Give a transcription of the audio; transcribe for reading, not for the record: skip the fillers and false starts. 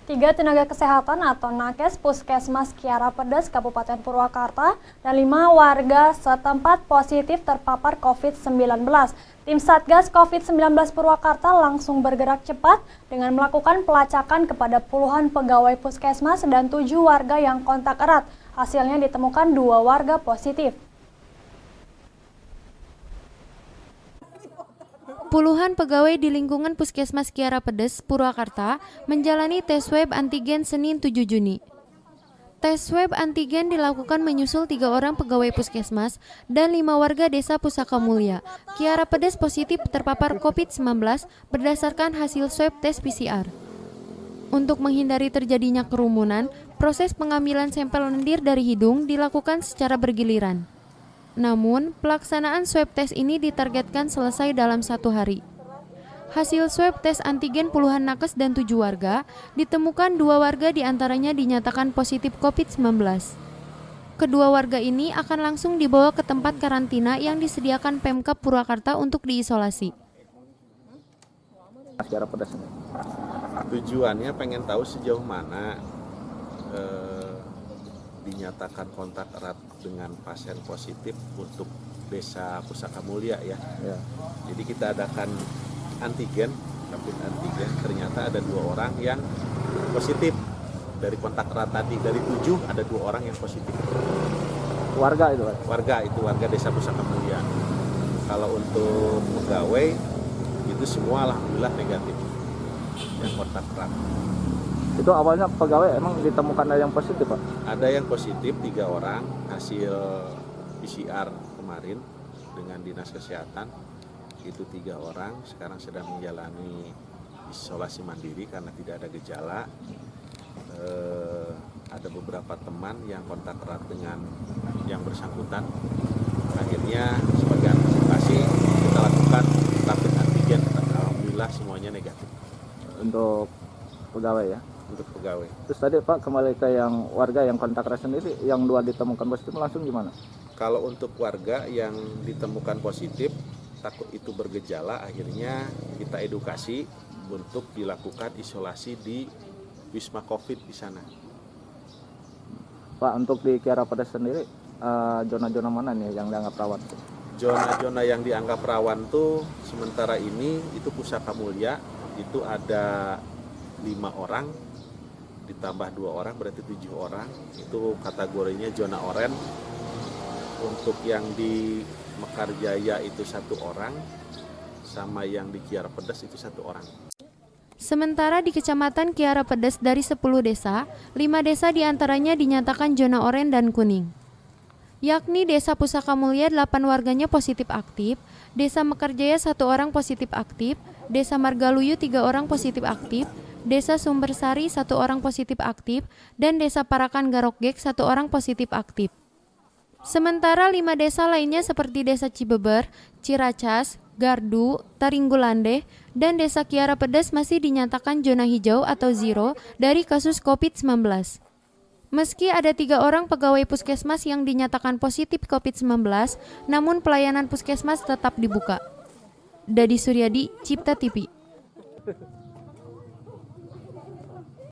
3 tenaga kesehatan atau nakes Puskesmas Kiara Pedes, Kabupaten Purwakarta, dan 5 warga setempat positif terpapar COVID-19. Tim Satgas COVID-19 Purwakarta langsung bergerak cepat dengan melakukan pelacakan kepada puluhan pegawai puskesmas dan 7 warga yang kontak erat. Hasilnya ditemukan 2 warga positif. Puluhan pegawai di lingkungan Puskesmas Kiara Pedes, Purwakarta menjalani tes swab antigen Senin 7 Juni. Tes swab antigen dilakukan menyusul 3 orang pegawai puskesmas dan 5 warga desa Pusaka Mulya. Kiara Pedes positif terpapar COVID-19 berdasarkan hasil swab tes PCR. Untuk menghindari terjadinya kerumunan, proses pengambilan sampel lendir dari hidung dilakukan secara bergiliran. Namun, pelaksanaan swab tes ini ditargetkan selesai dalam 1 hari. Hasil swab tes antigen puluhan nakes dan 7 warga, ditemukan 2 warga diantaranya dinyatakan positif COVID-19. Kedua warga ini akan langsung dibawa ke tempat karantina yang disediakan Pemkab Purwakarta untuk diisolasi. Tujuannya pengen tahu sejauh mana dinyatakan kontak erat dengan pasien positif untuk desa Pusaka Mulya ya. Jadi kita adakan antigen, rapid antigen, ternyata ada 2 orang yang positif dari kontak erat tadi. Dari 7 ada 2 orang yang positif. Warga itu Pak? Warga desa Pusaka Mulya. Kalau untuk pegawai itu semua alhamdulillah negatif yang kontak erat. Itu awalnya pegawai emang ditemukan ada yang positif Pak? Ada yang positif 3 orang hasil PCR kemarin dengan Dinas Kesehatan, itu 3 orang sekarang sedang menjalani isolasi mandiri karena tidak ada gejala. Ada beberapa teman yang kontak erat dengan yang bersangkutan. Akhirnya sebagai antisipasi kita lakukan rapid antigen, alhamdulillah semuanya negatif. Untuk pegawai ya? Untuk pegawai. Terus tadi Pak kembali ke yang warga yang kontak erat sendiri, yang 2 ditemukan positif langsung gimana? Kalau untuk warga yang ditemukan positif takut itu bergejala, akhirnya kita edukasi untuk dilakukan isolasi di Wisma Covid di sana. Pak, untuk di Kiara Pedes sendiri zona-zona mana nih yang dianggap rawan? Zona-zona yang dianggap rawan tuh sementara ini itu Pusaka Mulya itu ada 5 orang ditambah 2 orang berarti 7 orang, itu kategorinya zona oranye. Untuk yang di Mekarjaya itu 1 orang, sama yang di Kiara Pedes itu 1 orang. Sementara di Kecamatan Kiara Pedes dari 10 desa, 5 desa diantaranya dinyatakan zona oranye dan kuning. Yakni Desa Pusaka Mulya 8 warganya positif aktif, Desa Mekarjaya 1 orang positif aktif, Desa Margaluyu 3 orang positif aktif, Desa Sumbersari 1 orang positif aktif, dan Desa Parakan Garokgek 1 orang positif aktif. Sementara 5 desa lainnya seperti Desa Cibeber, Ciracas, Gardu, Taringgulande, dan Desa Kiara Pedes masih dinyatakan zona hijau atau zero dari kasus COVID-19. Meski ada 3 orang pegawai puskesmas yang dinyatakan positif COVID-19, namun pelayanan puskesmas tetap dibuka. Dadi Suryadi, Cipta TV.